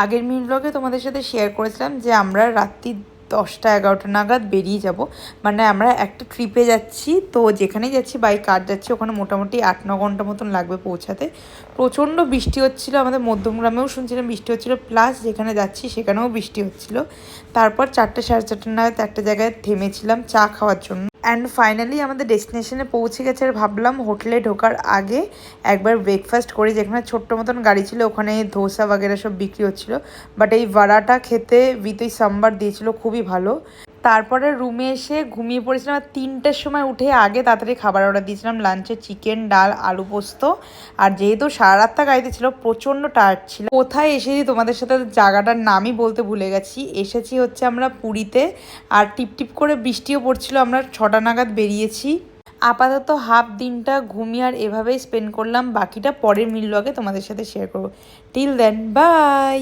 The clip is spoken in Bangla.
আগের মিনি ব্লগে তোমাদের সাথে শেয়ার করেছিলাম যে আমরা রাত্রি 10টা-11টা নাগাদ বেরিয়ে যাব, মানে আমরা একটা ট্রিপে যাচ্ছি। তো যেখানেই যাচ্ছি বাই কার যাচ্ছি ওখানে মোটামুটি 8-9 ঘন্টা মতন লাগবে পৌঁছাতে। প্রচণ্ড বৃষ্টি হচ্ছিলো, আমাদের মধ্যমগ্রামেও শুনছিলাম বৃষ্টি হচ্ছিলো, প্লাস যেখানে যাচ্ছি সেখানেও বৃষ্টি হচ্ছিলো। তারপর 4-4:30 নাগাদ একটা জায়গায় থেমেছিলাম চা খাওয়ার জন্য। অ্যান্ড ফাইনালি আমাদের ডেস্টিনেশনে পৌঁছে গেছে। আর ভাবলাম হোটেলে ঢোকার আগে একবার ব্রেকফাস্ট করি। যেখানে ছোট্ট মতন গাড়ি ছিল ওখানে ধোসা বাগেরা সব বিক্রি হচ্ছিলো, বাট এই ভাড়াটা খেতে উইথ ওই সাম্বার দিয়েছিল, খুবই ভালো। তারপরে রুমে এসে ঘুমিয়ে পড়েছিলাম। আর 3টের সময় উঠে আগে তাড়াতাড়ি খাবার অর্ডার দিয়েছিলাম, লাঞ্চে চিকেন, ডাল, আলু পোস্ত। আর যেহেতু সারা রাতটা গাড়িতে ছিল প্রচণ্ড টায়ার্ড ছিল। কোথায় এসেছি তোমাদের সাথে জায়গাটার নামই বলতে ভুলে গেছি। এসেছি হচ্ছে আমরা পুরীতে, আর টিপ টিপ করে বৃষ্টিও পড়ছিল। আমরা 6টা নাগাদ বেরিয়েছি। আপাতত হাফ দিনটা ঘুমিয়ে আর এভাবেই স্পেন্ড করলাম, বাকিটা পরের মিল ব্লগে তোমাদের সাথে শেয়ার করবো। Till then by.